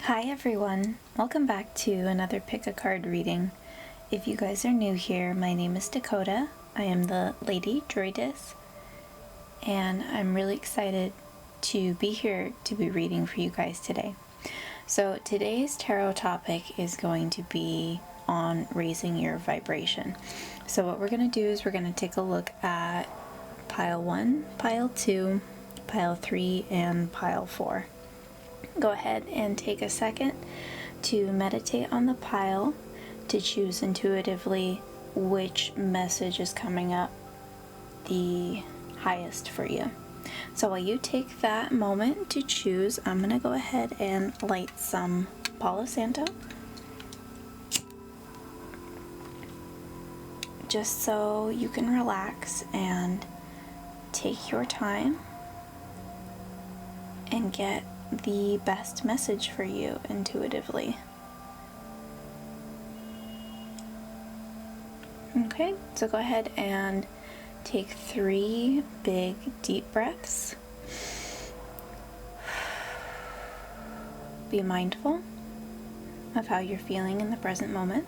Hi everyone, welcome back to another pick a card reading. If you guys are new here, my name is Dakota. I am the Lady Druidess, and I'm really excited to be here to be reading for you guys today. So today's tarot topic is going to be on raising your vibration. So what we're going to do is we're going to take a look at pile 1, pile 2, pile 3, and pile 4. Go ahead and take a second to meditate on the pile, to choose intuitively which message is coming up the highest for you. So while you take that moment to choose, I'm going to go ahead and light some Palo Santo, just so you can relax and take your time and get the best message for you intuitively. Okay, so go ahead and take 3 big deep breaths. Be mindful of how you're feeling in the present moment.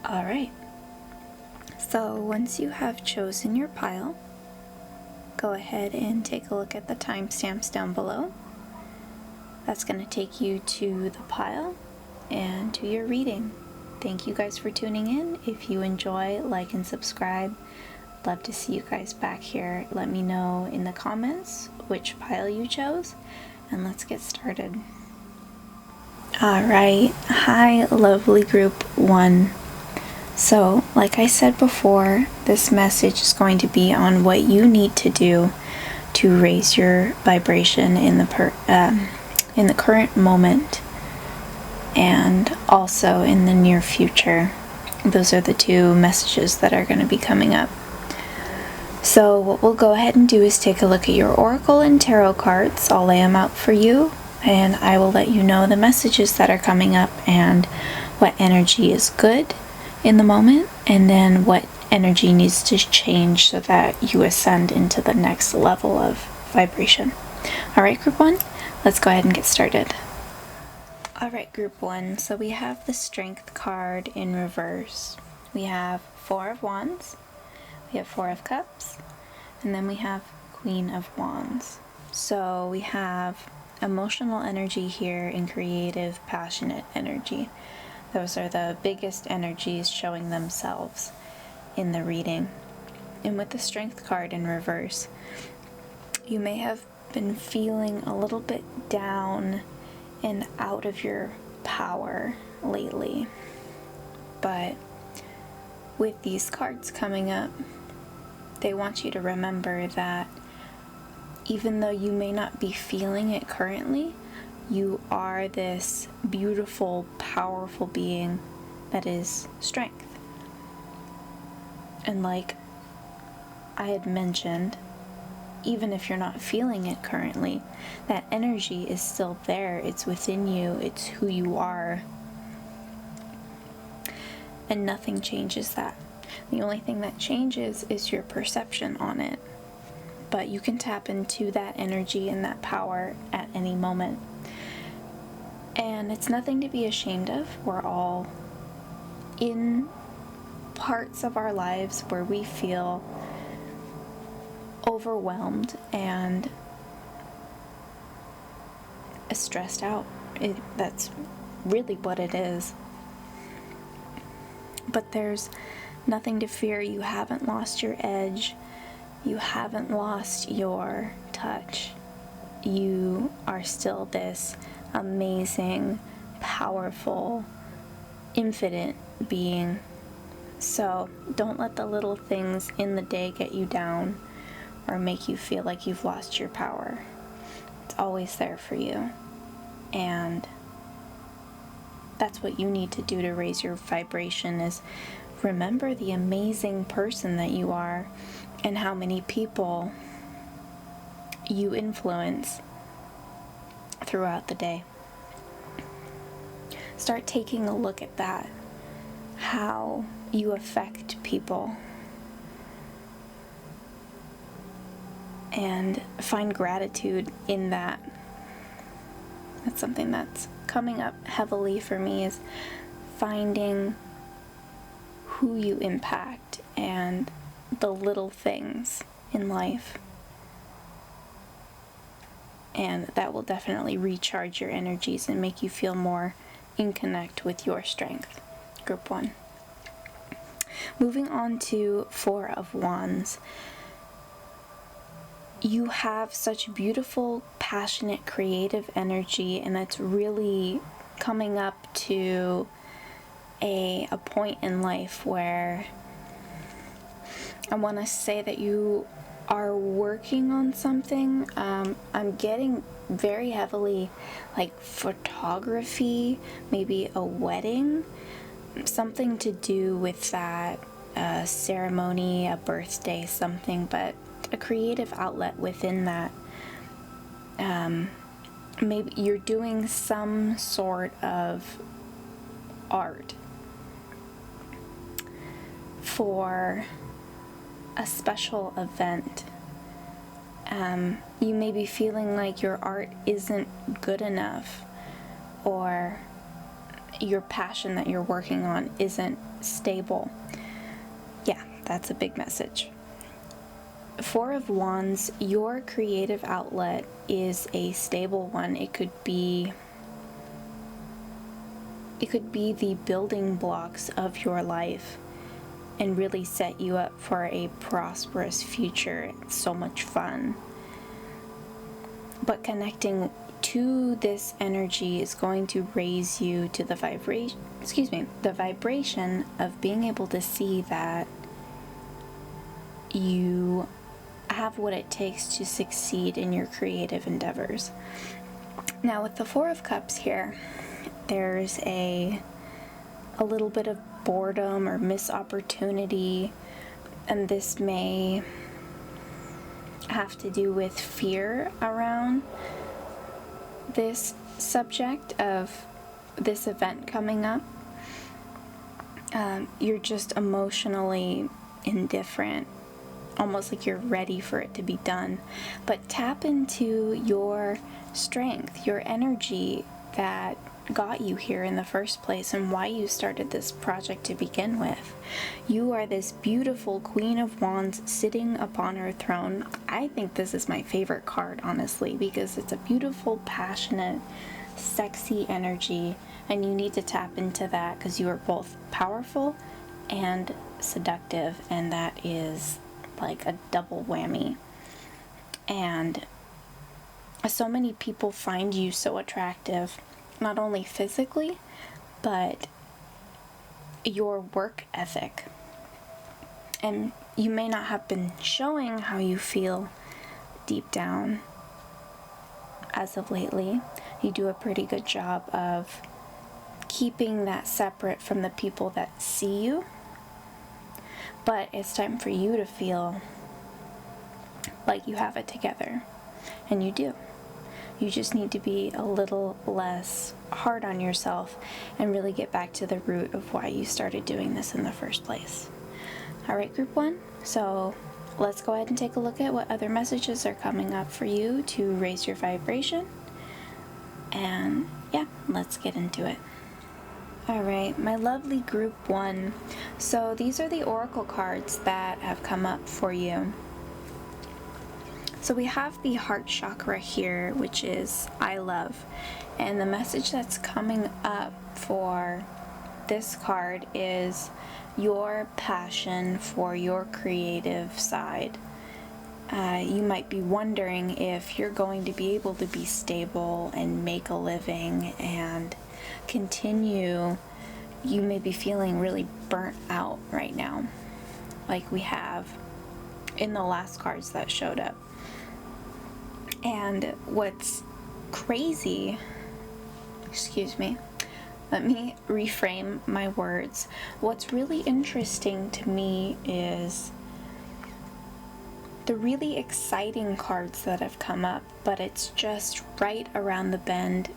Alright, so once you have chosen your pile, go ahead and take a look at the timestamps down below. That's going to take you to the pile and to your reading. Thank you guys for tuning in. If you enjoy, like and subscribe. Love to see you guys back here. Let me know in the comments which pile you chose, and let's get started. Alright, hi lovely group 1. So, like I said before, this message is going to be on what you need to do to raise your vibration in the current moment and also in the near future. Those are the 2 messages that are going to be coming up. So what we'll go ahead and do is take a look at your oracle and tarot cards. I'll lay them out for you, and I will let you know the messages that are coming up and what energy is good in the moment, and then what energy needs to change so that you ascend into the next level of vibration. Alright, group 1, let's go ahead and get started. Alright, group 1, so we have the Strength card in reverse. We have 4 of Wands, we have 4 of Cups, and then we have Queen of Wands. So we have emotional energy here and creative, passionate energy. Those are the biggest energies showing themselves in the reading. And with the Strength card in reverse, you may have been feeling a little bit down and out of your power lately. But with these cards coming up, they want you to remember that even though you may not be feeling it currently, you are this beautiful, powerful being that is strength. And like I had mentioned, even if you're not feeling it currently, that energy is still there. It's within you. It's who you are. And nothing changes that. The only thing that changes is your perception on it. But you can tap into that energy and that power at any moment. And it's nothing to be ashamed of. We're all in parts of our lives where we feel overwhelmed and stressed out. That's really what it is. But there's nothing to fear. You haven't lost your edge. You haven't lost your touch. You are still this amazing, powerful, infinite being. So don't let the little things in the day get you down or make you feel like you've lost your power. It's always there for you. And that's what you need to do to raise your vibration, is remember the amazing person that you are and how many people you influence throughout the day. Start taking a look at that, how you affect people, and find gratitude in that. That's something that's coming up heavily for me, is finding who you impact and the little things in life. And that will definitely recharge your energies and make you feel more in connect with your strength. Group 1. Moving on to 4 of Wands. You have such beautiful, passionate, creative energy, and it's really coming up to a point in life where I want to say that you are working on something. I'm getting very heavily like photography, maybe a wedding, something to do with that, ceremony, a birthday, something, but a creative outlet within that. Maybe you're doing some sort of art for a special event. You may be feeling like your art isn't good enough, or your passion that you're working on isn't stable. Yeah, that's a big message. 4 of Wands, your creative outlet is a stable one. It could be the building blocks of your life and really set you up for a prosperous future. It's so much fun. But connecting to this energy is going to raise you to the vibration of being able to see that you have what it takes to succeed in your creative endeavors. Now with the 4 of Cups here, there's a little bit of boredom or missed opportunity, and this may have to do with fear around this subject of this event coming up. You're just emotionally indifferent, almost like you're ready for it to be done. But tap into your strength, your energy that got you here in the first place and why you started this project to begin with. You are this beautiful Queen of Wands sitting upon her throne. I think this is my favorite card, honestly, because it's a beautiful, passionate, sexy energy, and you need to tap into that because you are both powerful and seductive, and that is like a double whammy. And so many people find you so attractive, not only physically, but your work ethic. And you may not have been showing how you feel deep down as of lately. You do a pretty good job of keeping that separate from the people that see you. But it's time for you to feel like you have it together. And you do. You just need to be a little less hard on yourself and really get back to the root of why you started doing this in the first place. Alright, Group 1, so let's go ahead and take a look at what other messages are coming up for you to raise your vibration. And yeah, let's get into it. Alright, my lovely Group 1. So these are the oracle cards that have come up for you. So we have the heart chakra here, which is I love. And the message that's coming up for this card is your passion for your creative side. You might be wondering if you're going to be able to be stable and make a living and continue. You may be feeling really burnt out right now, like we have in the last cards that showed up. And what's crazy, let me reframe my words. What's really interesting to me is the the really exciting cards that have come up, but it's just right around the bend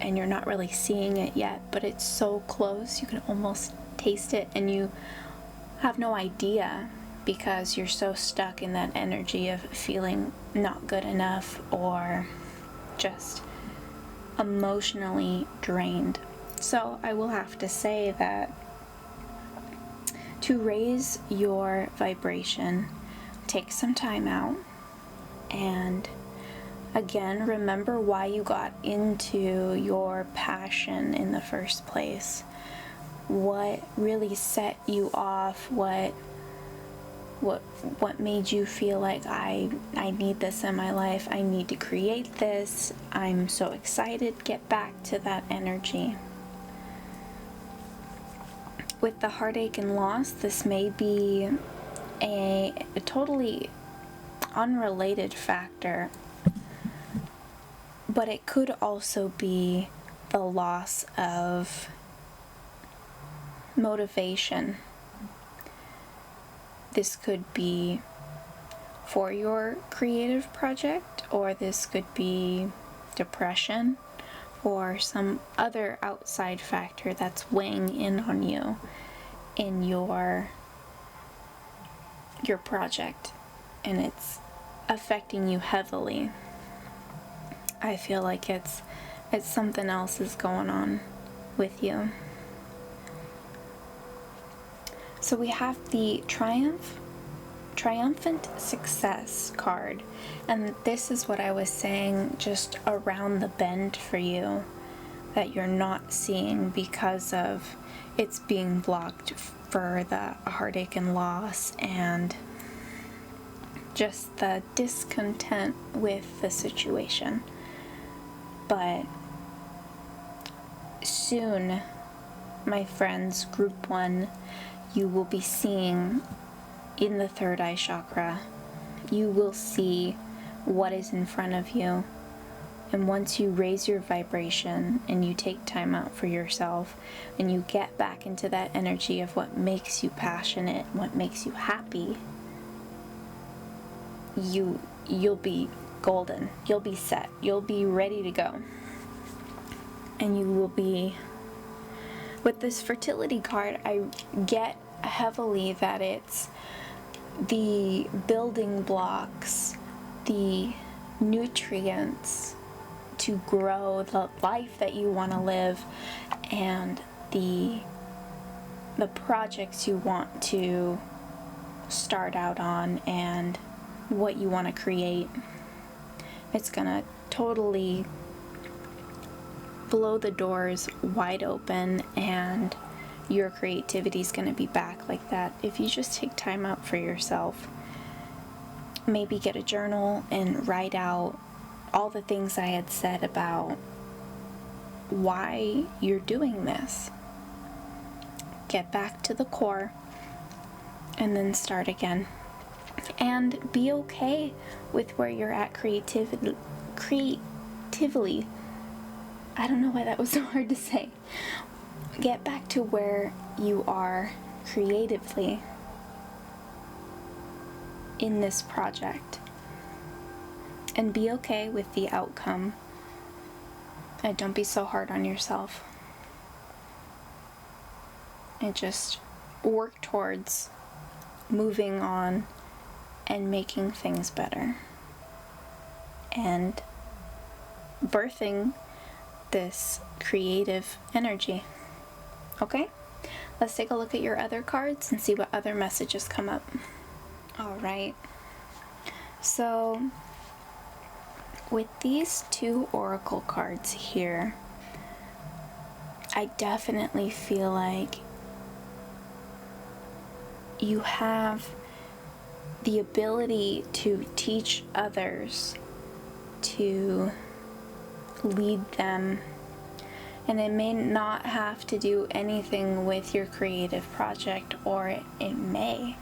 and you're not really seeing it yet, but it's so close you can almost taste it and you have no idea because you're so stuck in that energy of feeling not good enough or just emotionally drained. So I will have to say that to raise your vibration, take some time out and again, remember why you got into your passion in the first place. What really set you off, what made you feel like I need this in my life, I need to create this, I'm so excited. Get back to that energy. With the heartache and loss, this may be a totally unrelated factor, but it could also be the loss of motivation. This could be for your creative project, or this could be depression or some other outside factor that's weighing in on you in your project, and it's affecting you heavily. I feel like it's something else is going on with you. So we have the triumphant success card, and this is what I was saying, just around the bend for you that you're not seeing because of it's being blocked for the heartache and loss and just the discontent with the situation. But soon, my friends, group 1, you will be seeing in the third eye chakra. You will see what is in front of you. And once you raise your vibration and you take time out for yourself and you get back into that energy of what makes you passionate, what makes you happy, you'll be golden. You'll be set. You'll be ready to go. And you will be, with this fertility card, I get heavily that it's the building blocks, the nutrients to grow the life that you want to live, and the projects you want to start out on and what you want to create. It's gonna totally blow the doors wide open, and your creativity is gonna be back like that if you just take time out for yourself. Maybe get a journal and write out all the things I had said about why you're doing this. Get back to the core and then start again. And be okay with where you're at creatively. I don't know why that was so hard to say. Get back to where you are creatively in this project. And be okay with the outcome. And don't be so hard on yourself. And just work towards moving on and making things better. And birthing this creative energy. Okay? Let's take a look at your other cards and see what other messages come up. Alright. So, with these 2 oracle cards here, I definitely feel like you have the ability to teach others, to lead them, and it may not have to do anything with your creative project, or it may,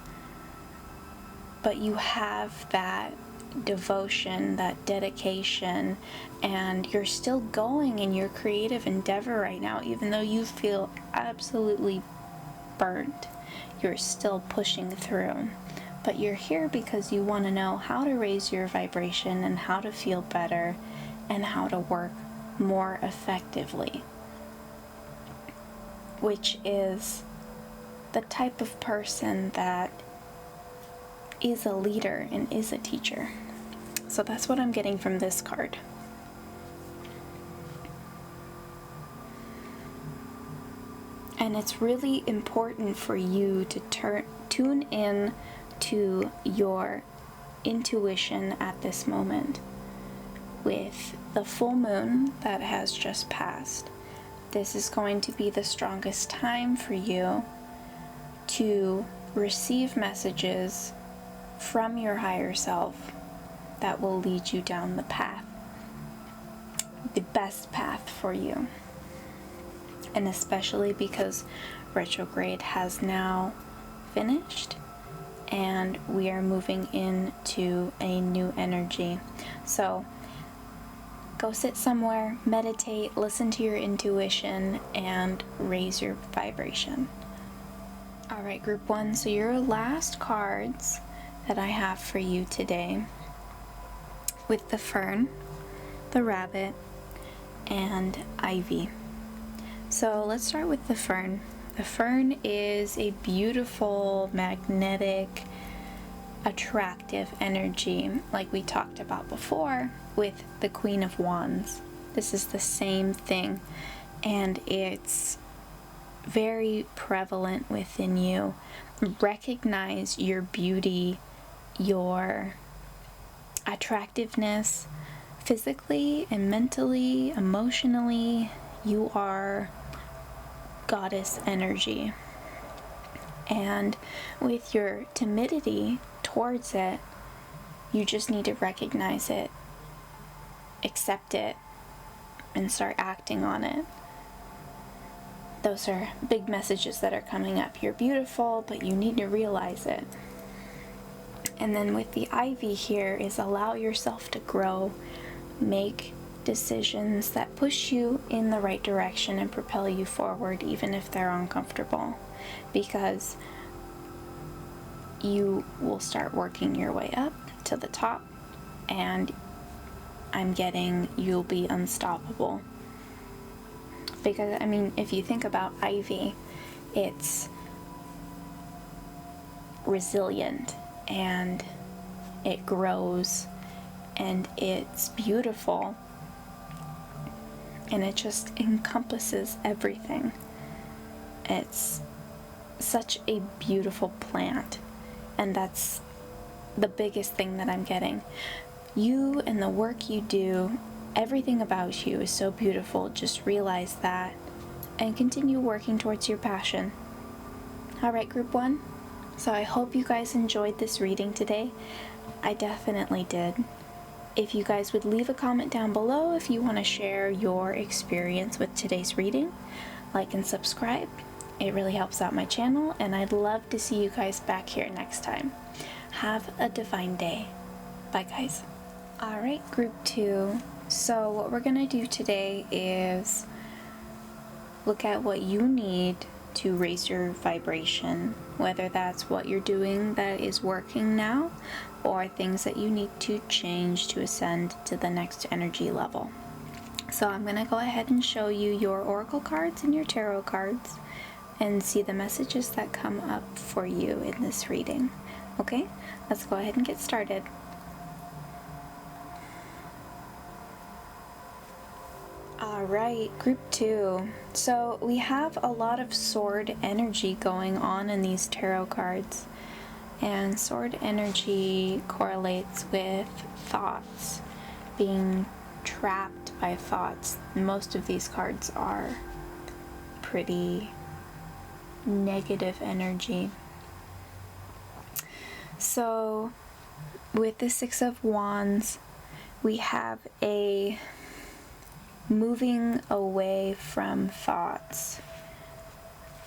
but you have that devotion, that dedication, and you're still going in your creative endeavor right now, even though you feel absolutely burnt. You're still pushing through but you're here because you want to know how to raise your vibration and how to feel better and how to work more effectively, which is the type of person that is a leader and is a teacher. So that's what I'm getting from this card. And it's really important for you to tune in to your intuition at this moment. With the full moon that has just passed, this is going to be the strongest time for you to receive messages from your higher self that will lead you down the path, the best path for you. And especially because retrograde has now finished and we are moving into a new energy. So go sit somewhere, meditate, listen to your intuition, and raise your vibration. All right, group 1, so your last cards that I have for you today, with the fern, the rabbit, and ivy. So let's start with the fern. The fern is a beautiful, magnetic, attractive energy, like we talked about before with the Queen of Wands. This is the same thing, and it's very prevalent within you. Recognize your beauty, your attractiveness, physically and mentally, emotionally. You are goddess energy, and with your timidity towards it, you just need to recognize it, accept it, and start acting on it. Those are big messages that are coming up. You're beautiful, but you need to realize it. And then with the ivy here is allow yourself to grow, make decisions that push you in the right direction and propel you forward, even if they're uncomfortable, because you will start working your way up to the top, and I'm getting you'll be unstoppable. Because, I mean, if you think about ivy, it's resilient and it grows and it's beautiful. And it just encompasses everything. It's such a beautiful plant. And that's the biggest thing that I'm getting. You and the work you do, everything about you is so beautiful. Just realize that and continue working towards your passion. Alright, group 1. So I hope you guys enjoyed this reading today. I definitely did. If you guys would leave a comment down below if you want to share your experience with today's reading, like and subscribe. It really helps out my channel, and I'd love to see you guys back here next time. Have a divine day. Bye, guys. Alright, group 2. So what we're going to do today is look at what you need to raise your vibration, whether that's what you're doing that is working now or things that you need to change to ascend to the next energy level. So I'm going to go ahead and show you your oracle cards and your tarot cards and see the messages that come up for you in this reading. Okay, let's go ahead and get started. Alright, group 2. So we have a lot of sword energy going on in these tarot cards. And sword energy correlates with thoughts, being trapped by thoughts. Most of these cards are pretty negative energy. So with the Six of Wands, we have a moving away from thoughts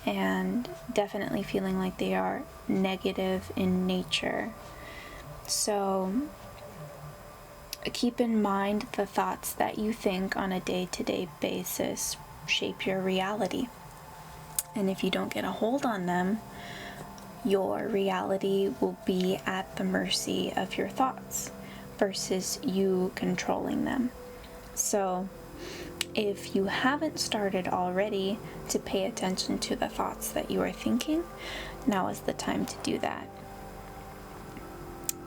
and definitely feeling like they are negative in nature. So keep in mind the thoughts that you think on a day-to-day basis shape your reality. And if you don't get a hold on them, your reality will be at the mercy of your thoughts versus you controlling them. So if you haven't started already to pay attention to the thoughts that you are thinking, now is the time to do that.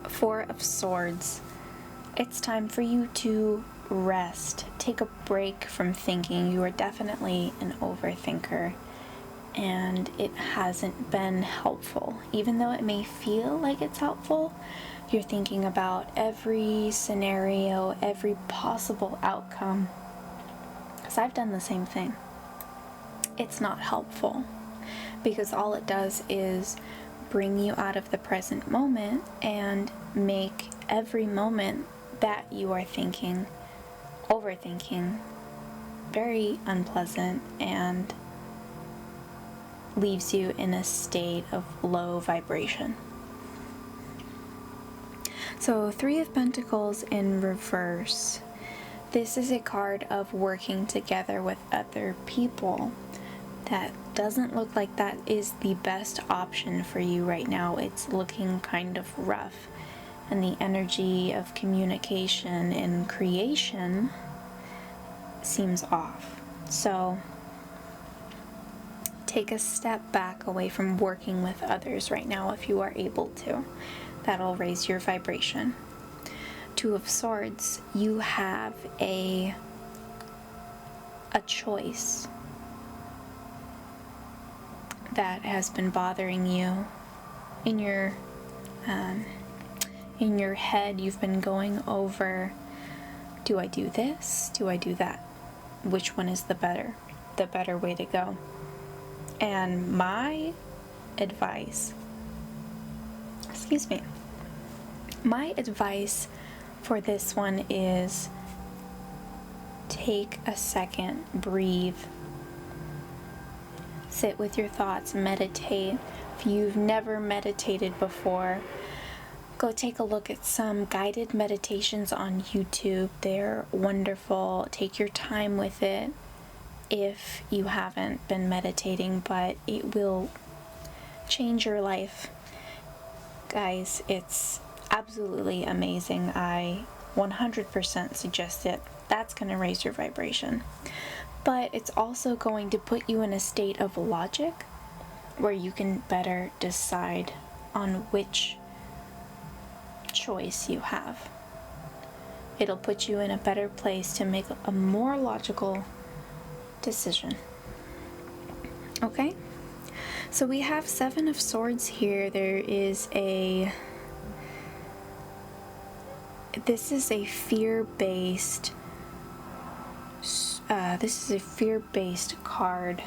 Four of Swords. It's time for you to rest. Take a break from thinking. You are definitely an overthinker, and it hasn't been helpful. Even though it may feel like it's helpful, you're thinking about every scenario, every possible outcome. Because I've done the same thing. It's not helpful, because all it does is bring you out of the present moment and make every moment that you are overthinking, very unpleasant and leaves you in a state of low vibration. So, Three of Pentacles in reverse. This is a card of working together with other people. That doesn't look like that is the best option for you right now. It's looking kind of rough. And the energy of communication and creation seems off. So take a step back away from working with others right now if you are able to. That'll raise your vibration. Two of Swords, you have a choice that has been bothering you in your head. You've been going over, do I do this? Do I do that? Which one is the better way to go? And my advice for this one is take a second, breathe, sit with your thoughts, meditate. If you've never meditated before, go take a look at some guided meditations on YouTube. They're wonderful. Take your time with it if you haven't been meditating, but it will change your life. Guys, it's absolutely amazing. I 100% suggest it. That's going to raise your vibration. But it's also going to put you in a state of logic where you can better decide on which choice you have. It'll put you in a better place to make a more logical decision. Okay? So we have Seven of Swords here. This is a fear-based card.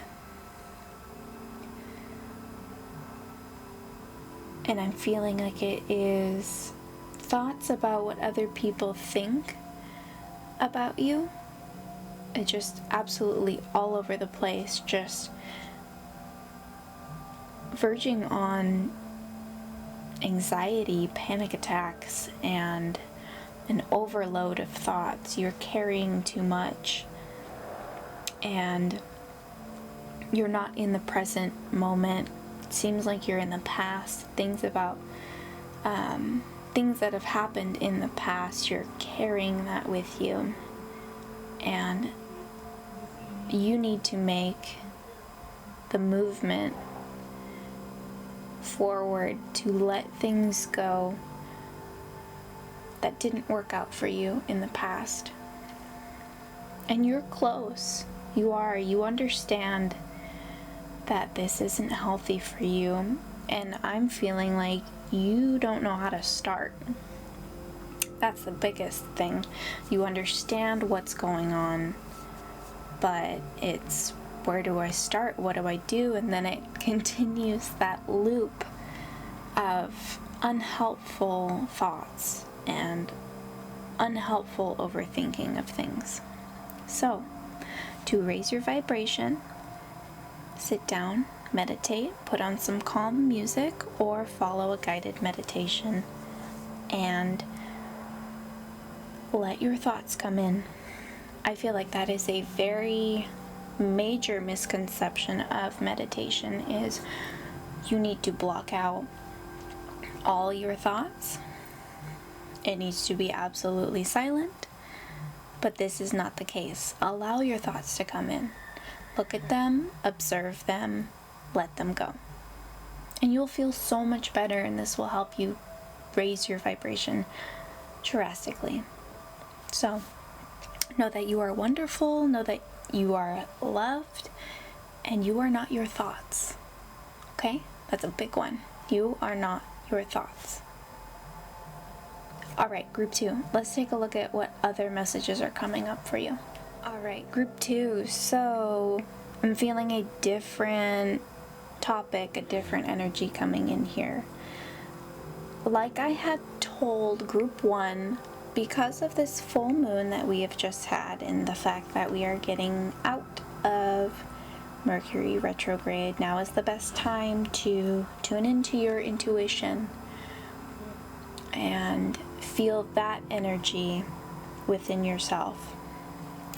And I'm feeling like it is thoughts about what other people think about you. It's just absolutely all over the place, just verging on anxiety, panic attacks, and an overload of thoughts. You're carrying too much, and you're not in the present moment. It seems like you're in the past. Things that have happened in the past, you're carrying that with you, and you need to make the movement forward to let things go that didn't work out for you in the past. And you're close. You understand that this isn't healthy for you, and I'm feeling like you don't know how to start. That's the biggest thing. You understand what's going on, but it's, where do I start? What do I do? And then it continues that loop of unhelpful thoughts and unhelpful overthinking of things. So, to raise your vibration, sit down, meditate, put on some calm music, or follow a guided meditation, and let your thoughts come in. I feel like that is a very major misconception of meditation, is you need to block out all your thoughts. It needs to be absolutely silent, but this is not the case. Allow your thoughts to come in. Look at them, observe them, let them go. And you'll feel so much better, and this will help you raise your vibration drastically. So, know that you are wonderful, know that you are loved, and you are not your thoughts. Okay? That's a big one. You are not your thoughts. Alright, group 2. Let's take a look at what other messages are coming up for you. Alright, group 2. So, I'm feeling a different topic, a different energy coming in here. Like I had told group 1, because of this full moon that we have just had and the fact that we are getting out of Mercury retrograde, now is the best time to tune into your intuition and feel that energy within yourself,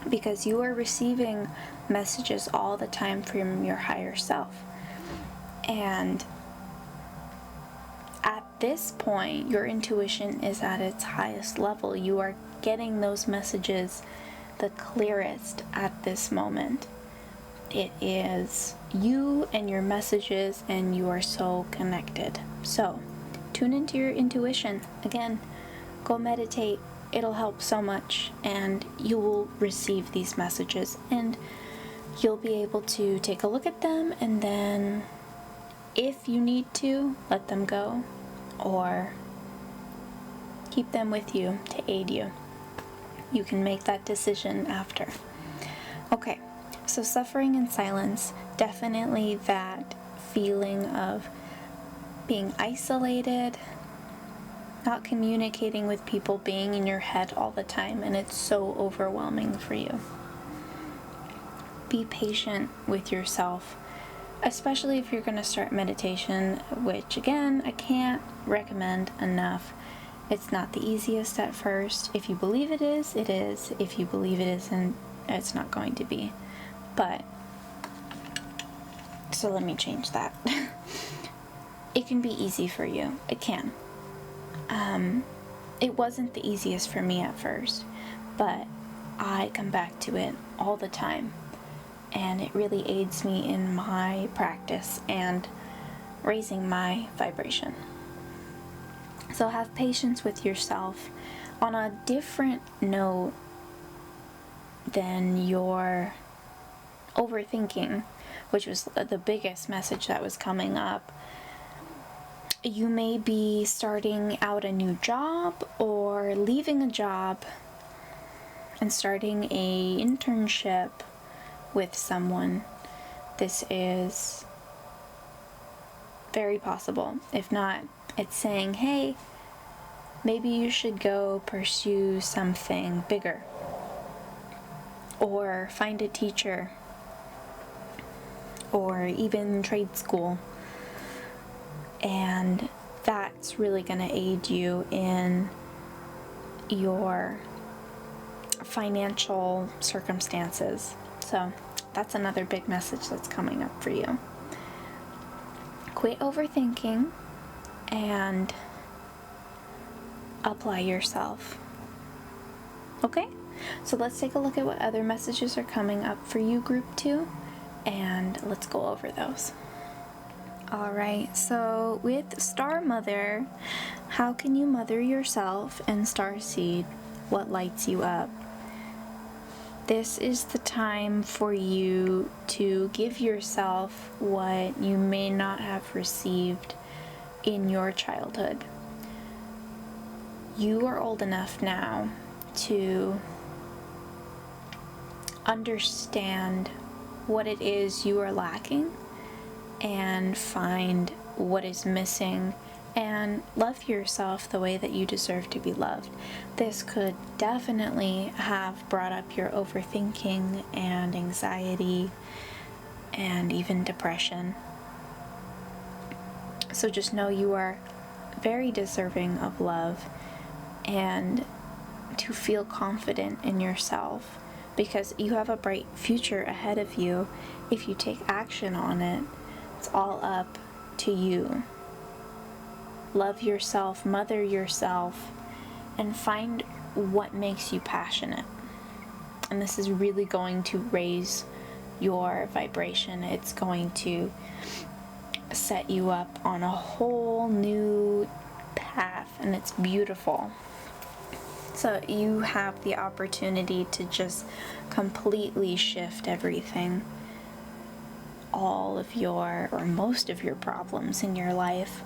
because you are receiving messages all the time from your higher self. And at this point, your intuition is at its highest level. You are getting those messages the clearest at this moment. It is you and your messages, and you are so connected. So, tune into your intuition. Again, go meditate. It'll help so much, and you will receive these messages, and you'll be able to take a look at them, and then if you need to, let them go, or keep them with you to aid you. You can make that decision after. Okay, so suffering in silence, definitely that feeling of being isolated, not communicating with people, being in your head all the time, and it's so overwhelming for you. Be patient with yourself, especially if you're going to start meditation, which again, I can't recommend enough. It's not the easiest at first. If you believe it is, it is. If you believe it isn't, it's not going to be. But, so let me change that. It can be easy for you. It can. It wasn't the easiest for me at first, but I come back to it all the time, and it really aids me in my practice and raising my vibration. So have patience with yourself. On a different note than your overthinking, which was the biggest message that was coming up, you may be starting out a new job or leaving a job and starting a internship with someone. This is very possible. If not, it's saying, hey, maybe you should go pursue something bigger, or find a teacher, or even trade school. And that's really going to aid you in your financial circumstances. So that's another big message that's coming up for you. Quit overthinking and apply yourself. Okay? So let's take a look at what other messages are coming up for you, group 2, and let's go over those. Alright, so with Star Mother, how can you mother yourself? And Star Seed, what lights you up? This is the time for you to give yourself what you may not have received in your childhood. You are old enough now to understand what it is you are lacking and find what is missing and love yourself the way that you deserve to be loved. This could definitely have brought up your overthinking and anxiety and even depression. So just know you are very deserving of love, and to feel confident in yourself, because you have a bright future ahead of you if you take action on it. It's all up to you. Love yourself, mother yourself, and find what makes you passionate. And this is really going to raise your vibration. It's going to set you up on a whole new path, and it's beautiful. So you have the opportunity to just completely shift everything. All of your, or most of your problems in your life,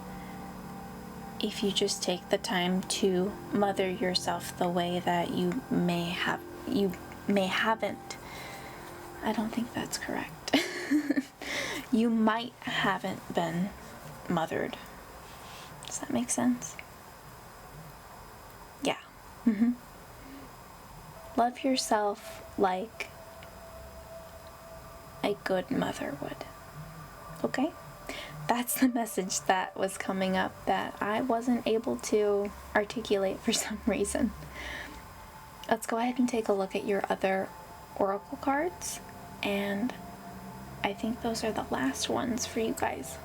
if you just take the time to mother yourself the way that you may haven't. I don't think that's correct. You might haven't been mothered. Does that make sense? Yeah. Love yourself like a good mother would. Okay? That's the message that was coming up that I wasn't able to articulate for some reason. Let's go ahead and take a look at your other oracle cards, and I think those are the last ones for you guys.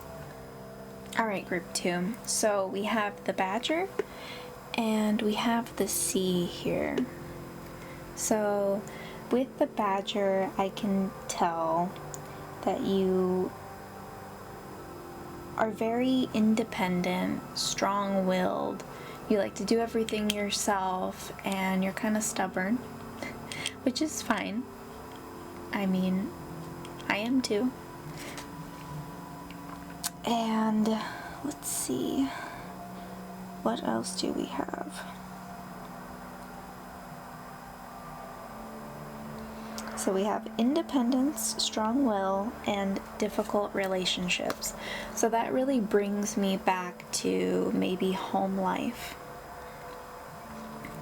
Alright, group 2. So we have the badger and we have the sea here. So with the badger, I can tell that you are very independent, strong-willed. You like to do everything yourself, and you're kind of stubborn, which is fine. I mean, I am too. And let's see, what else do we have? So we have independence, strong will, and difficult relationships. So that really brings me back to maybe home life,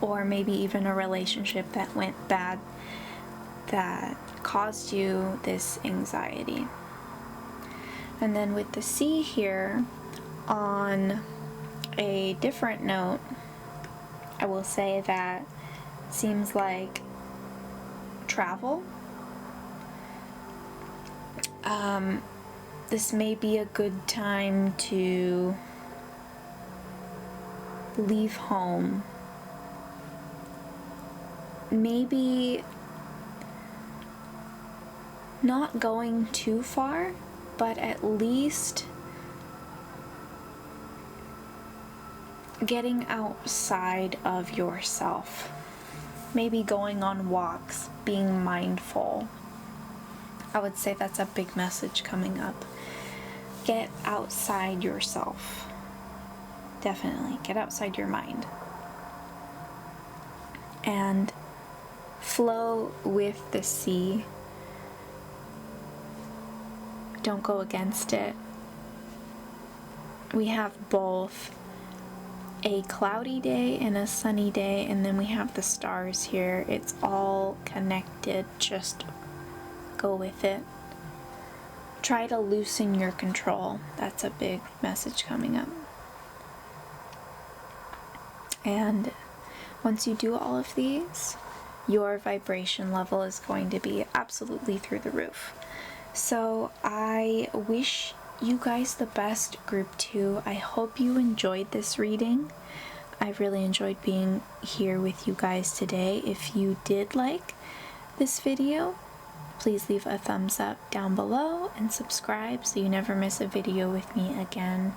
or maybe even a relationship that went bad that caused you this anxiety. And then with the sea here, on a different note, I will say that seems like travel. This may be a good time to leave home. Maybe not going too far, but at least getting outside of yourself. Maybe going on walks, being mindful. I would say that's a big message coming up. Get outside yourself. Definitely, get outside your mind. And flow with the sea. Don't go against it. We have both a cloudy day and a sunny day, and then we have the stars here. It's all connected. Just go with it. Try to loosen your control. That's a big message coming up. And once you do all of these, your vibration level is going to be absolutely through the roof. So I wish you guys the best, group 2. I hope you enjoyed this reading. I really enjoyed being here with you guys today. If you did like this video, please leave a thumbs up down below and subscribe so you never miss a video with me again.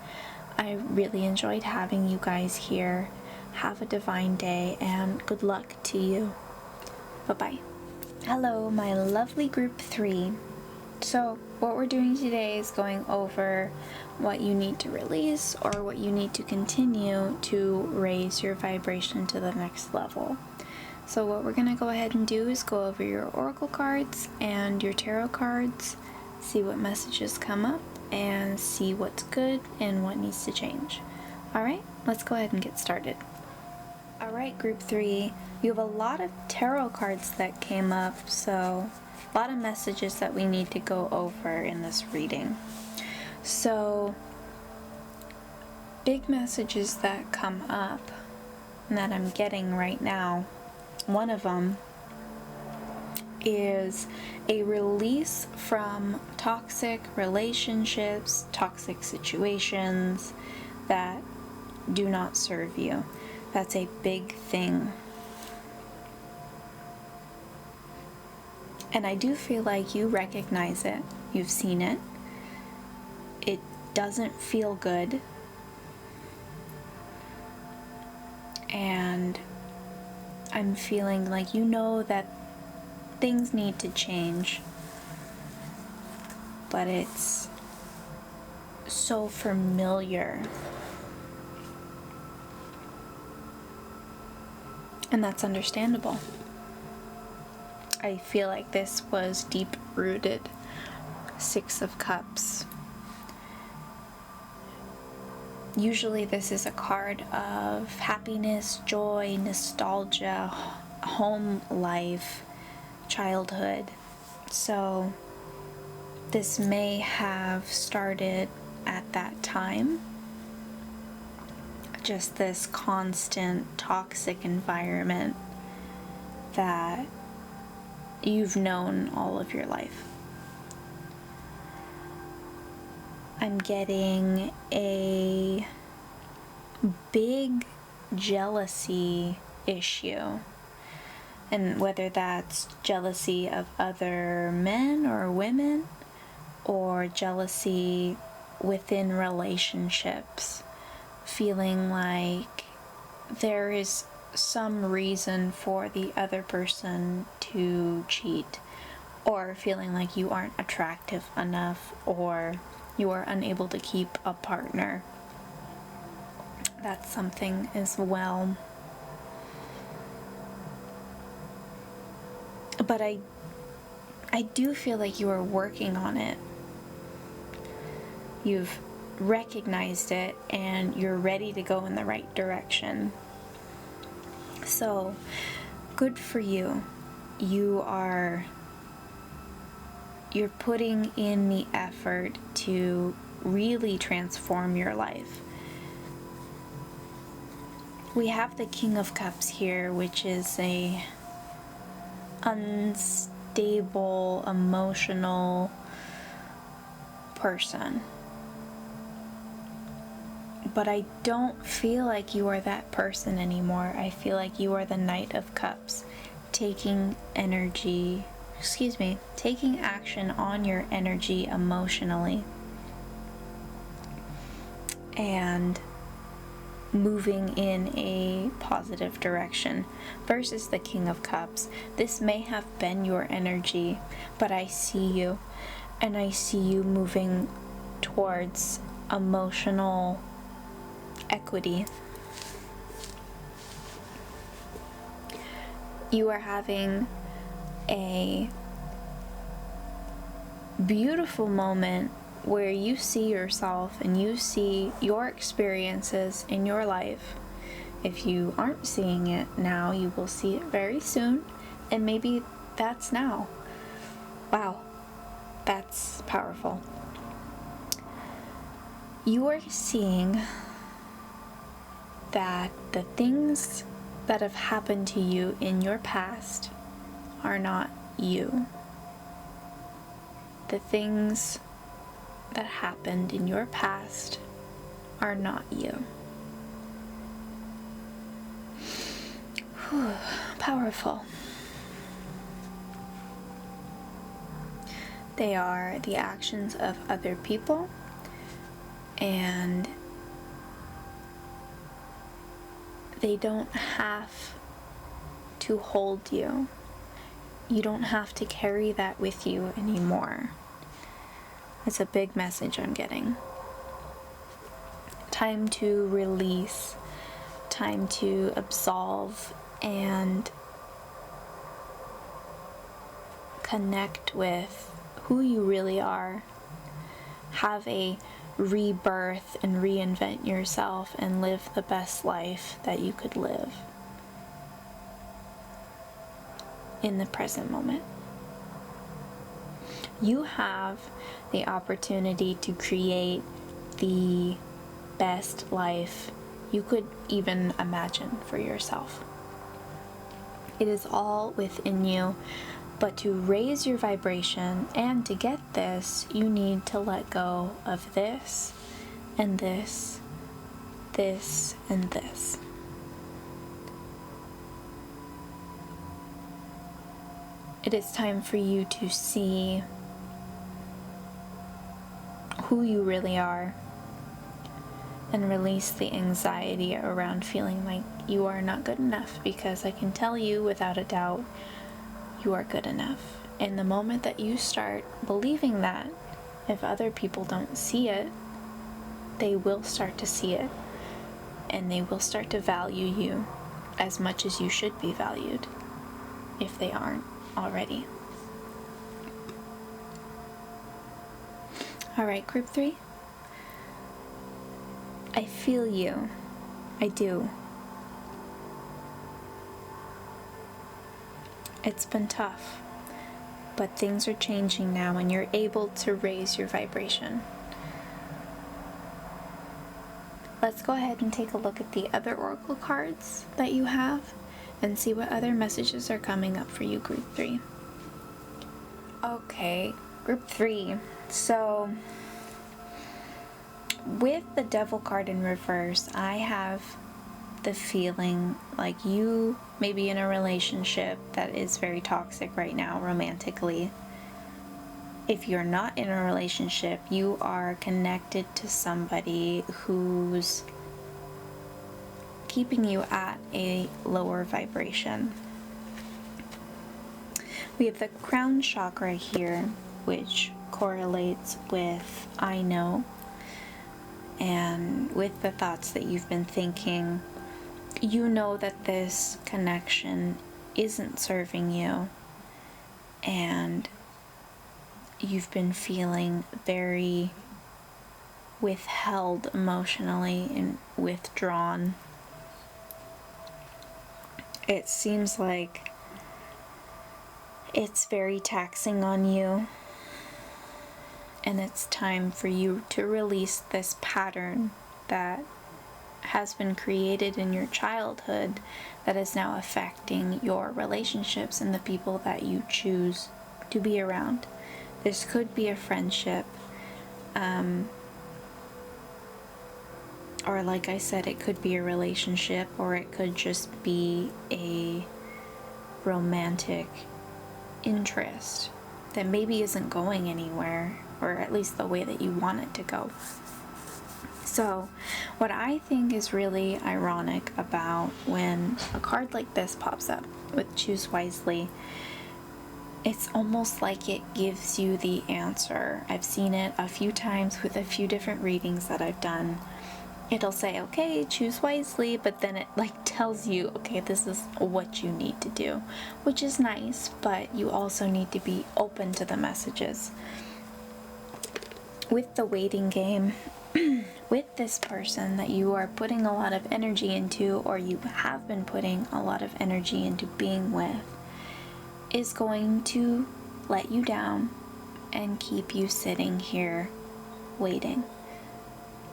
I really enjoyed having you guys here. Have a divine day and good luck to you. Bye-bye. Hello, my lovely group 3. So what we're doing today is going over what you need to release or what you need to continue to raise your vibration to the next level. So what we're going to go ahead and do is go over your oracle cards and your tarot cards, see what messages come up, and see what's good and what needs to change. Alright, let's go ahead and get started. Alright, group 3, you have a lot of tarot cards that came up, so a lot of messages that we need to go over in this reading. So, big messages that come up and that I'm getting right now, one of them is a release from toxic relationships, toxic situations that do not serve you. That's a big thing. And I do feel like you recognize it. You've seen it. It doesn't feel good. And I'm feeling like you know that things need to change. But it's so familiar. And that's understandable. I feel like this was deep-rooted. 6 of Cups. Usually this is a card of happiness, joy, nostalgia, home life, childhood. So this may have started at that time. Just this constant toxic environment that you've known all of your life. I'm getting a big jealousy issue. And whether that's jealousy of other men or women, or jealousy within relationships, feeling like there is some reason for the other person to cheat, or feeling like you aren't attractive enough, or you are unable to keep a partner. That's something as well. But I do feel like you are working on it. You've recognized it and you're ready to go in the right direction. So, good for you. You're putting in the effort to really transform your life. We have the King of Cups here, which is a unstable, emotional person. But I don't feel like you are that person anymore. I feel like you are the Knight of Cups, taking action on your energy emotionally and moving in a positive direction versus the King of Cups. This may have been your energy, but I see you, and I see you moving towards emotional equity. You are having a beautiful moment where you see yourself and you see your experiences in your life. If you aren't seeing it now, you will see it very soon, and maybe that's now. Wow, that's powerful. You are seeing that the things that have happened to you in your past are not you. The things that happened in your past are not you. Whew, powerful. They are the actions of other people, and they don't have to hold you. You don't have to carry that with you anymore. It's a big message I'm getting. Time to release, time to absolve and connect with who you really are. Have a rebirth and reinvent yourself and live the best life that you could live in the present moment. You have the opportunity to create the best life you could even imagine for yourself. It is all within you. But to raise your vibration and to get this, you need to let go of this and this, this and this. It is time for you to see who you really are and release the anxiety around feeling like you are not good enough, because I can tell you without a doubt, you are good enough. And the moment that you start believing that, if other people don't see it, they will start to see it, and they will start to value you as much as you should be valued, if they aren't already. All right, group 3. I feel you. I do. It's been tough, but things are changing now and you're able to raise your vibration. Let's go ahead and take a look at the other oracle cards that you have and see what other messages are coming up for you, group 3. Okay, group 3. So, with the Devil card in reverse, I have the feeling like you may be in a relationship that is very toxic right now, romantically. If you're not in a relationship, you are connected to somebody who's keeping you at a lower vibration. We have the crown chakra here, which correlates with I know, and with the thoughts that you've been thinking. You know that this connection isn't serving you, and you've been feeling very withheld emotionally and withdrawn. It seems like it's very taxing on you, and it's time for you to release this pattern that has been created in your childhood that is now affecting your relationships and the people that you choose to be around. This could be a friendship, or like I said, it could be a relationship, or it could just be a romantic interest that maybe isn't going anywhere, or at least the way that you want it to go. So, what I think is really ironic about when a card like this pops up with Choose Wisely, it's almost like it gives you the answer. I've seen it a few times with a few different readings that I've done. It'll say, okay, choose wisely, but then it tells you, okay, this is what you need to do, which is nice, but you also need to be open to the messages. With the waiting game, with this person that you are putting a lot of energy into, or you have been putting a lot of energy into being with, is going to let you down and keep you sitting here waiting.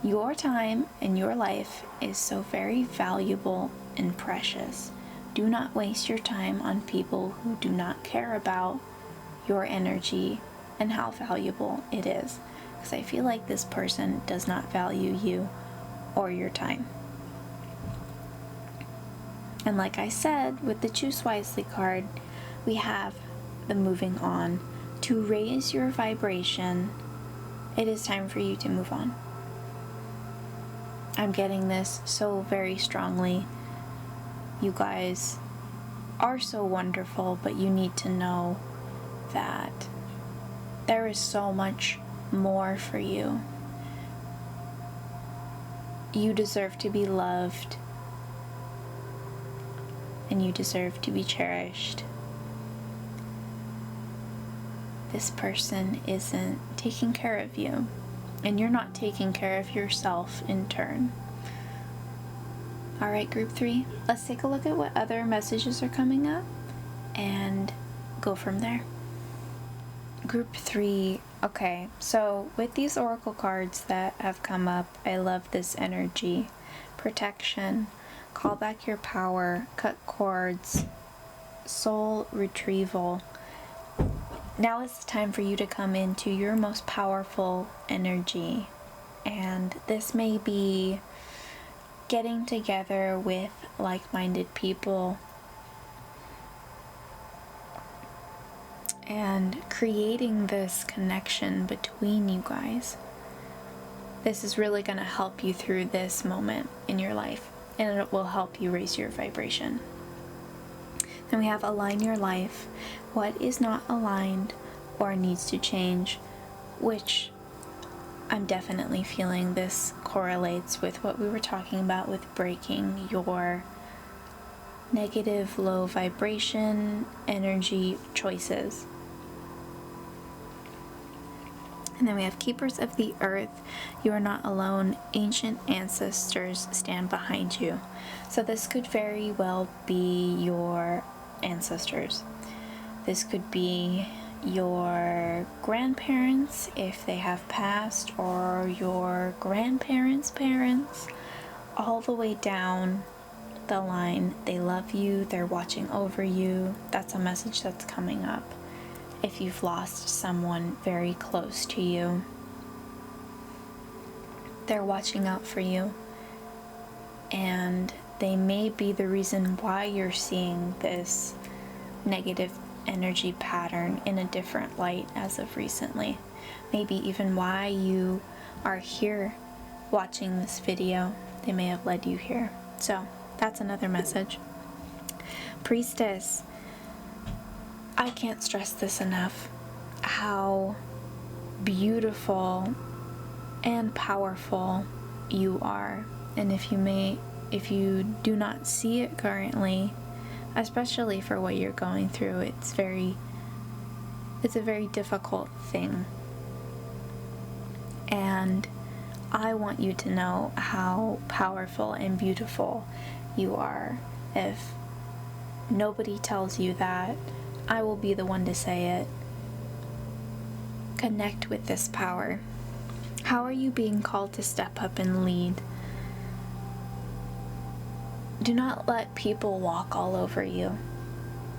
Your time and your life is so very valuable and precious. Do not waste your time on people who do not care about your energy and how valuable it is. Because I feel like this person does not value you or your time. And like I said, with the Choose Wisely card, we have the moving on. To raise your vibration, it is time for you to move on. I'm getting this so very strongly. You guys are so wonderful, but you need to know that there is so much more for you. You deserve to be loved, and you deserve to be cherished. This person isn't taking care of you, and you're not taking care of yourself in turn. Alright, group 3, let's take a look at what other messages are coming up and go from there. Group 3, okay, so with these oracle cards that have come up, I love this energy. Protection, call back your power, cut cords, soul retrieval, now is the time for you to come into your most powerful energy. And this may be getting together with like-minded people and creating this connection between you guys. This is really going to help you through this moment in your life, and it will help you raise your vibration. Then we have align your life. What is not aligned or needs to change, which I'm definitely feeling this correlates with what we were talking about with breaking your negative, low vibration, energy choices. And then we have keepers of the earth. You are not alone. Ancient ancestors stand behind you. So this could very well be your ancestors. This could be your grandparents if they have passed, or your grandparents' parents, all the way down the line. They love you. They're watching over you. That's a message that's coming up. If you've lost someone very close to you, they're watching out for you, and they may be the reason why you're seeing this negative energy pattern in a different light as of recently. Maybe even why you are here watching this video. They may have led you here. So that's another message. Priestess, I can't stress this enough, how beautiful and powerful you are. And if you do not see it currently, especially for what you're going through, it's a very difficult thing. And I want you to know how powerful and beautiful you are. If nobody tells you that, I will be the one to say it. Connect with this power. How are you being called to step up and lead? Do not let people walk all over you.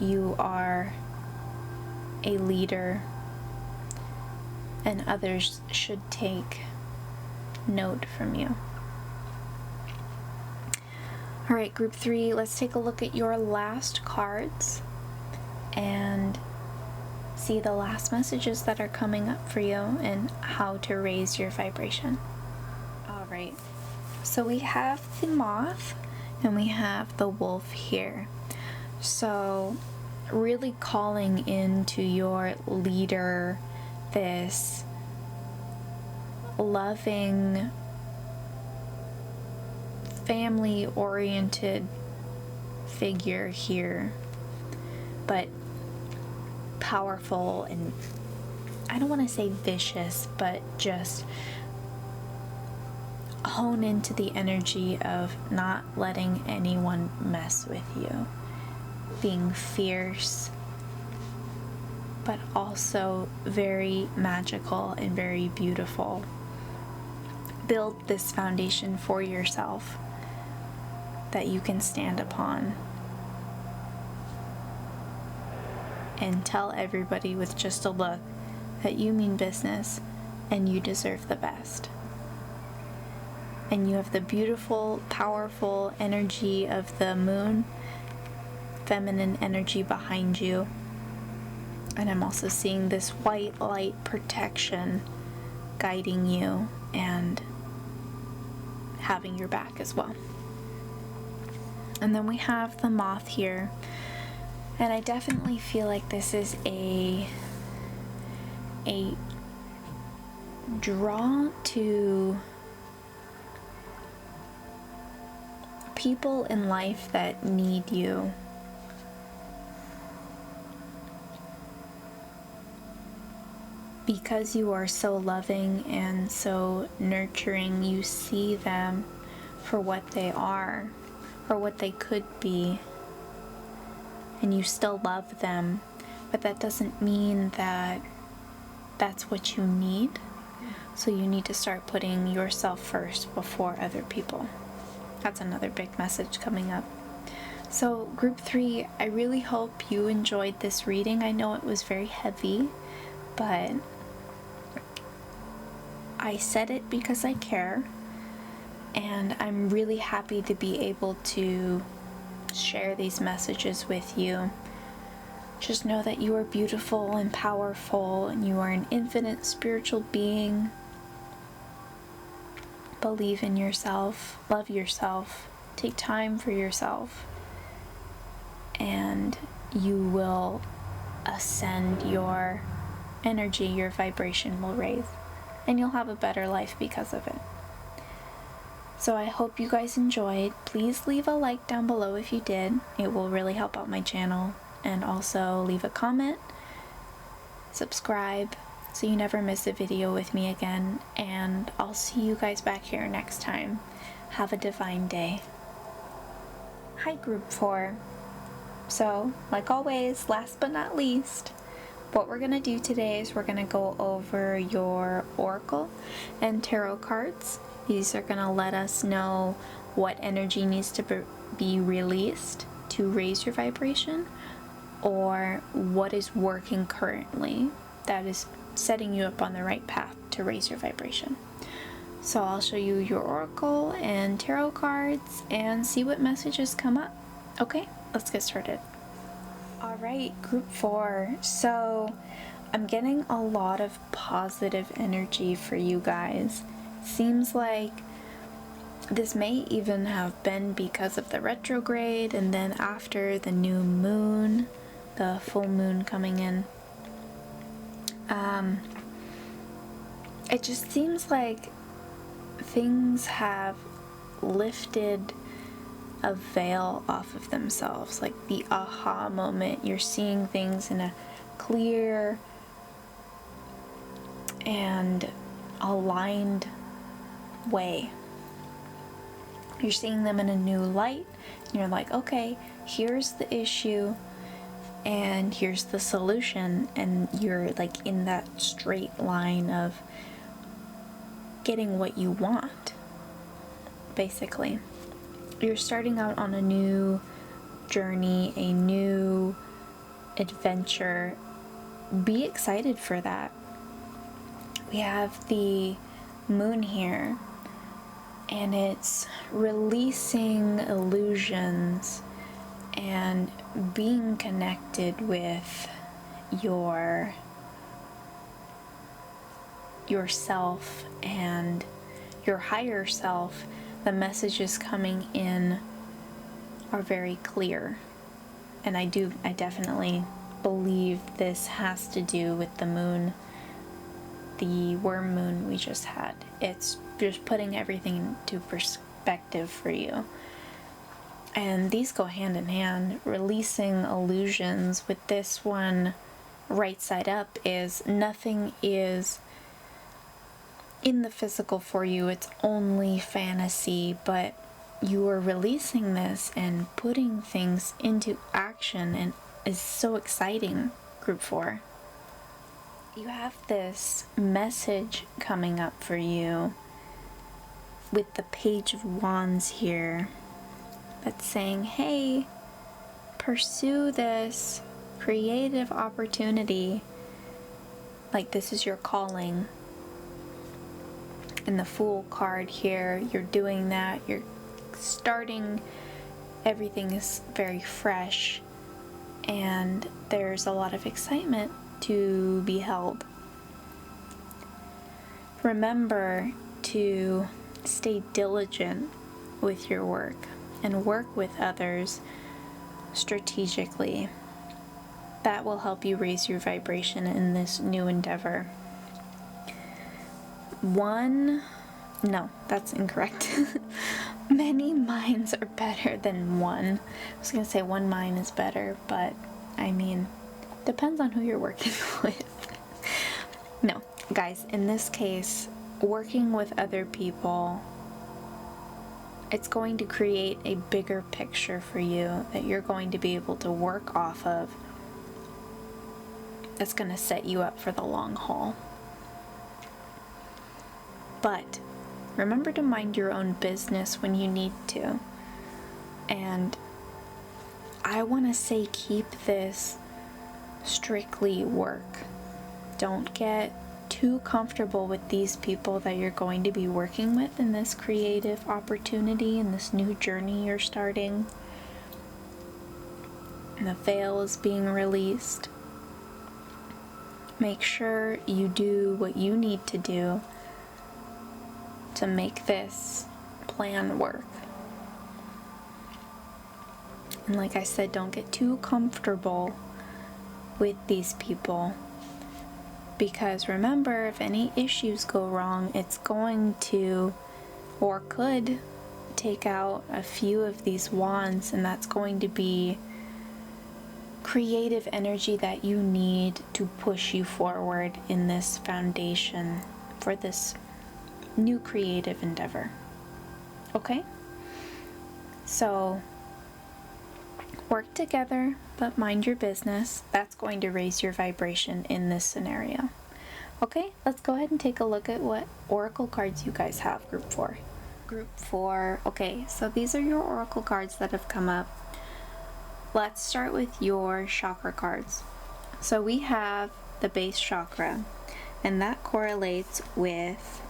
You are a leader, and others should take note from you. All right, group 3, let's take a look at your last cards and see the last messages that are coming up for you and how to raise your vibration. All right, so we have the moth and we have the wolf here. So really calling into your leader, this loving, family-oriented figure here, but powerful, and I don't want to say vicious, but just hone into the energy of not letting anyone mess with you, being fierce, but also very magical and very beautiful. Build this foundation for yourself that you can stand upon and tell everybody with just a look that you mean business and you deserve the best. And you have the beautiful, powerful energy of the moon, feminine energy behind you. And I'm also seeing this white light protection guiding you and having your back as well. And then we have the moth here. And I definitely feel like this is a draw to people in life that need you. Because you are so loving and so nurturing, you see them for what they are, or what they could be, and you still love them, but that doesn't mean that that's what you need. So you need to start putting yourself first before other people. That's another big message coming up. So group 3, I really hope you enjoyed this reading. I know it was very heavy, but I said it because I care, and I'm really happy to be able to share these messages with you. Just know that you are beautiful and powerful, and you are an infinite spiritual being. Believe in yourself, love yourself, take time for yourself, and you will ascend your energy, your vibration will raise, and you'll have a better life because of it. So I hope you guys enjoyed. Please leave a like down below if you did. It will really help out my channel. And also leave a comment, subscribe, so you never miss a video with me again. And I'll see you guys back here next time. Have a divine day. Hi, Group 4. So, like always, last but not least, what we're going to do today is we're going to go over your Oracle and Tarot cards. These are going to let us know what energy needs to be released to raise your vibration, or what is working currently that is setting you up on the right path to raise your vibration. So I'll show you your Oracle and Tarot cards and see what messages come up. Okay, let's get started. Alright, Group 4. So I'm getting a lot of positive energy for you guys. Seems like this may even have been because of the retrograde, and then after the new moon, the full moon coming in. It just seems like things have lifted a veil off of themselves, like the aha moment. You're seeing things in a clear and aligned way. You're seeing them in a new light, and you're like, okay, here's the issue and here's the solution, and you're like in that straight line of getting what you want. Basically, you're starting out on a new journey, a new adventure. Be excited for that. We have the moon here, and it's releasing illusions and being connected with yourself and your higher self. The messages coming in are very clear, and I definitely believe this has to do with the moon, the worm moon we just had. It's just putting everything into perspective for you. And these go hand in hand. Releasing illusions with this one right side up is nothing is in the physical for you. It's only fantasy, but you are releasing this and putting things into action, and is so exciting, Group 4. You have this message coming up for you with the Page of Wands here, that's saying, hey, pursue this creative opportunity, like this is your calling. And the Fool card here, you're doing that, you're starting, everything is very fresh, and there's a lot of excitement to be held. Remember to stay diligent with your work and work with others strategically. That will help you raise your vibration in this new endeavor. No, that's incorrect. Many minds are better than one. I was going to say one mind is better, but I mean, depends on who you're working with. No, guys, in this case, working with other people, it's going to create a bigger picture for you that you're going to be able to work off of. That's going to set you up for the long haul. But remember to mind your own business when you need to. And I want to say keep this strictly work. don't get too comfortable with these people that you're going to be working with in this creative opportunity, in this new journey you're starting. And the veil is being released. Make sure you do what you need to do to make this plan work. And like I said, don't get too comfortable with these people, because remember, if any issues go wrong, it's going to, or could, take out a few of these wands, and that's going to be creative energy that you need to push you forward in this foundation for this new creative endeavor. Okay? So, work together, but mind your business. That's going to raise your vibration in this scenario. Okay, let's go ahead and take a look at what oracle cards you guys have, group 4. Group 4, okay, so these are your oracle cards that have come up. Let's start with your chakra cards. So we have the base chakra, and that correlates with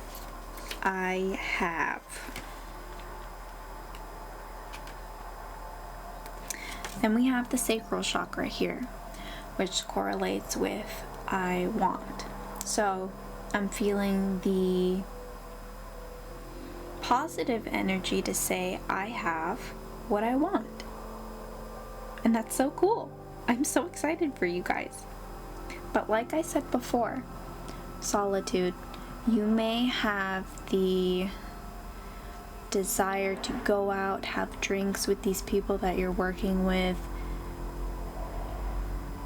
I have. And we have the sacral chakra here, which correlates with I want. So I'm feeling the positive energy to say I have what I want. And that's so cool. I'm so excited for you guys. But like I said before, solitude, you may have the desire to go out, have drinks with these people that you're working with.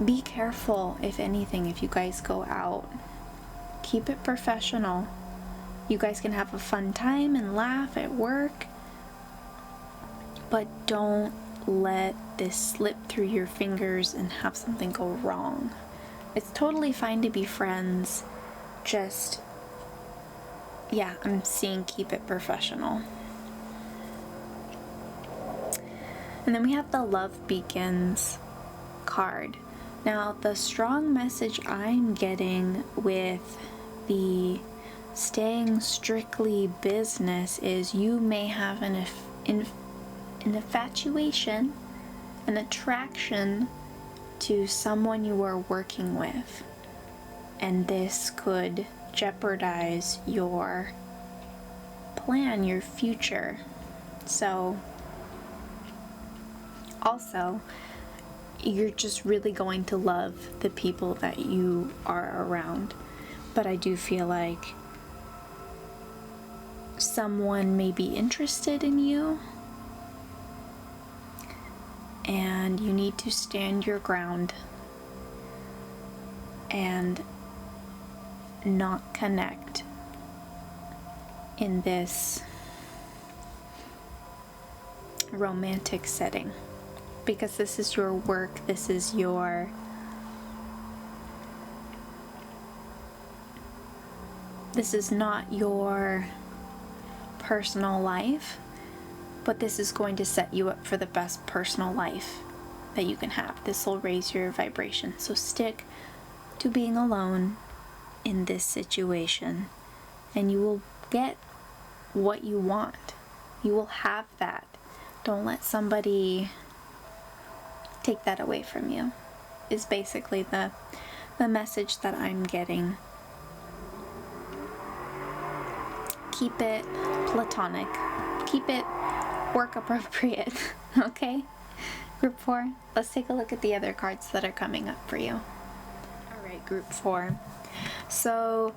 Be careful, if anything, if you guys go out. Keep it professional. You guys can have a fun time and laugh at work, but don't let this slip through your fingers and have something go wrong. It's totally fine to be friends, just, yeah, I'm seeing keep it professional. And then we have the Love Beacons card. Now, the strong message I'm getting with the staying strictly business is you may have an infatuation, an attraction to someone you are working with. And this could jeopardize your plan, your future. So, also, you're just really going to love the people that you are around. But I do feel like someone may be interested in you, and you need to stand your ground and not connect in this romantic setting. Because this is your work, this is not your personal life, but this is going to set you up for the best personal life that you can have. This will raise your vibration. So stick to being alone in this situation, and you will get what you want. You will have that. Don't let somebody take that away from you, is basically the message that I'm getting. Keep it platonic. Keep it work appropriate. Okay? Group 4, let's take a look at the other cards that are coming up for you. Alright, Group 4. So,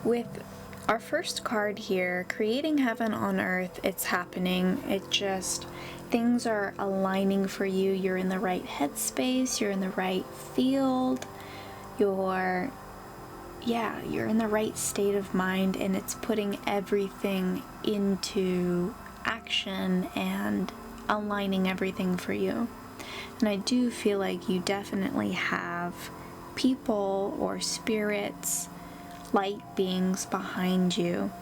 with our first card here, creating heaven on earth, it's happening. It just, things are aligning for you. You're in the right headspace. You're in the right field. You're in the right state of mind, and it's putting everything into action and aligning everything for you. And I do feel like you definitely have people or spirits, light beings behind you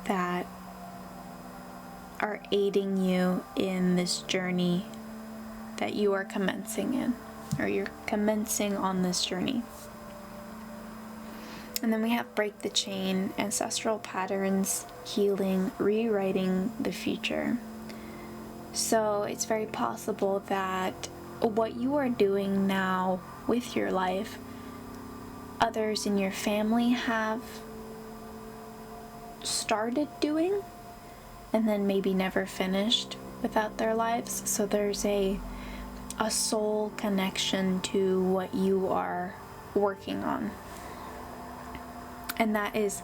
that are aiding you in this journey that you are commencing in. or you're commencing on this journey. And then we have break the chain, ancestral patterns, healing, rewriting the future. So it's very possible that what you are doing now with your life, others in your family have started doing and then maybe never finished without their lives. So there's a soul connection to what you are working on. And that is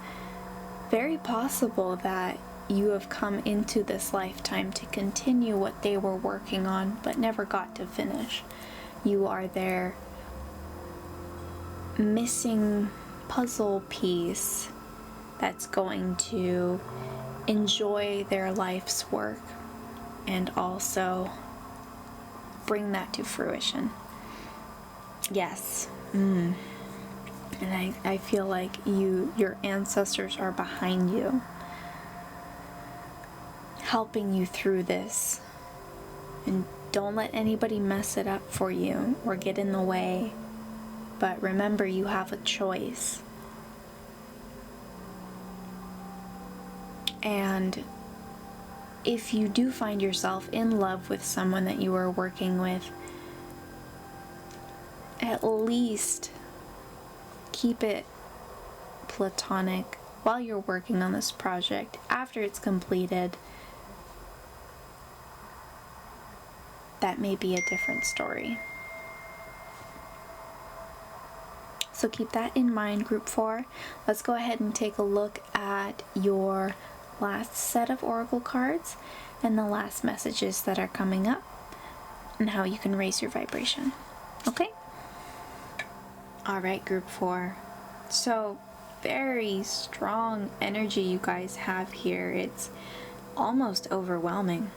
very possible that you have come into this lifetime to continue what they were working on but never got to finish. You are their missing puzzle piece that's going to enjoy their life's work and also bring that to fruition. Yes. And I feel like your ancestors are behind you, helping you through this. And don't let anybody mess it up for you or get in the way. But remember, you have a choice. And if you do find yourself in love with someone that you are working with, at least keep it platonic while you're working on this project. After it's completed, that may be a different story. So keep that in mind, Group 4. Let's go ahead and take a look at your last set of oracle cards and the last messages that are coming up and how you can raise your vibration. Okay? Alright, Group 4. So, very strong energy you guys have here. It's almost overwhelming.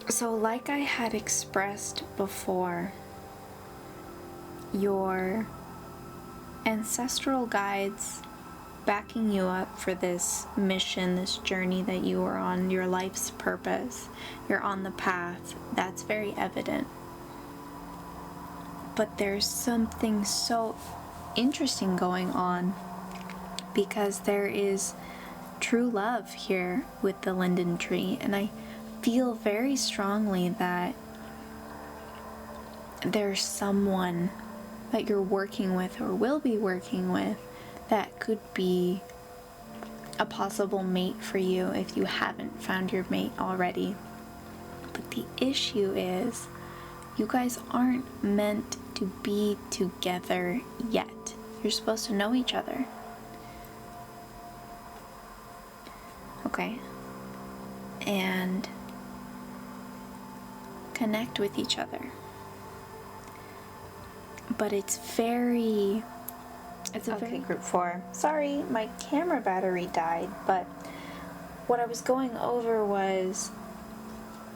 So, like I had expressed before, your ancestral guides backing you up for this mission, this journey that you are on, your life's purpose. You're on the path. That's very evident. But there's something so interesting going on because there is true love here with the linden tree, and I feel very strongly that there's someone that you're working with or will be working with that could be a possible mate for you if you haven't found your mate already. But the issue is, you guys aren't meant to be together yet. You're supposed to know each other. Okay? And connect with each other. But it's very... Okay, Group 4. Sorry, my camera battery died, but what I was going over was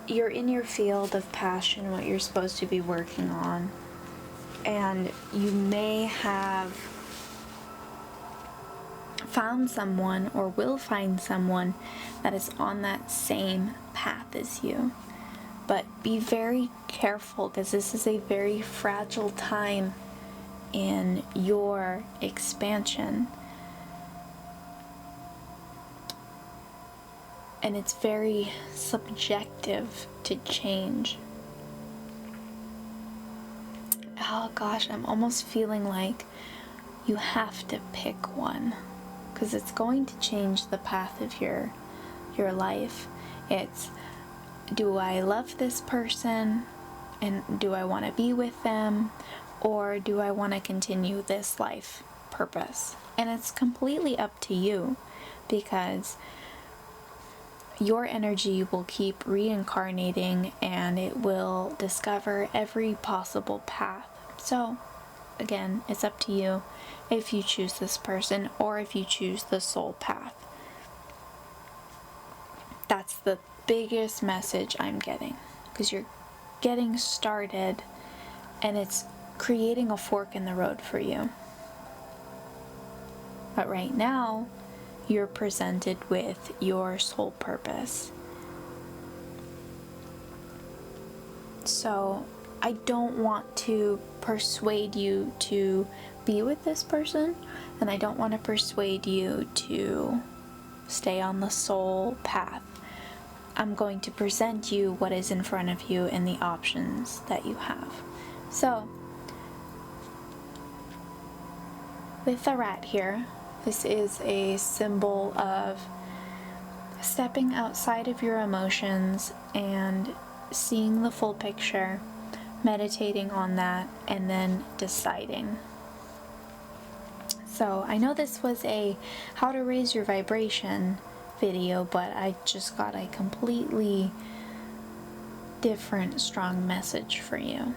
you're in your field of passion, what you're supposed to be working on, and you may have found someone or will find someone that is on that same path as you. But be very careful because this is a very fragile time in your expansion. And it's very subjective to change. Oh gosh, I'm almost feeling like you have to pick one because it's going to change the path of your life. It's, do I love this person and do I want to be with them, or do I want to continue this life purpose? And it's completely up to you because your energy will keep reincarnating and it will discover every possible path. So again, it's up to you if you choose this person or if you choose the soul path. That's the biggest message I'm getting, because you're getting started and it's creating a fork in the road for you. But right now, you're presented with your soul purpose. So I don't want to persuade you to be with this person, and I don't want to persuade you to stay on the soul path. I'm going to present you what is in front of you and the options that you have. So, with the rat here, this is a symbol of stepping outside of your emotions and seeing the full picture, meditating on that, and then deciding. So I know this was a how to raise your vibration video, but I just got a completely different strong message for you.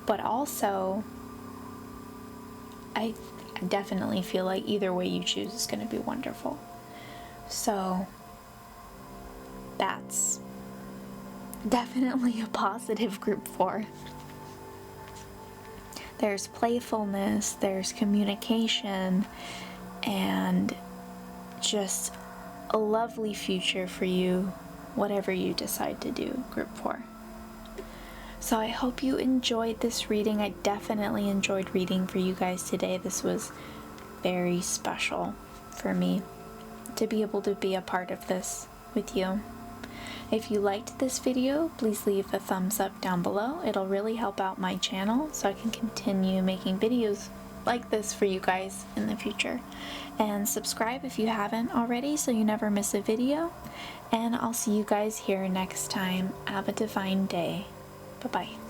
But also, I definitely feel like either way you choose is going to be wonderful. So that's definitely a positive group 4. There's playfulness, there's communication, and just a lovely future for you, whatever you decide to do, group 4. So I hope you enjoyed this reading. I definitely enjoyed reading for you guys today. This was very special for me to be able to be a part of this with you. If you liked this video, please leave a thumbs up down below. It'll really help out my channel so I can continue making videos like this for you guys in the future. And subscribe if you haven't already so you never miss a video. And I'll see you guys here next time. Have a divine day. Bye-bye.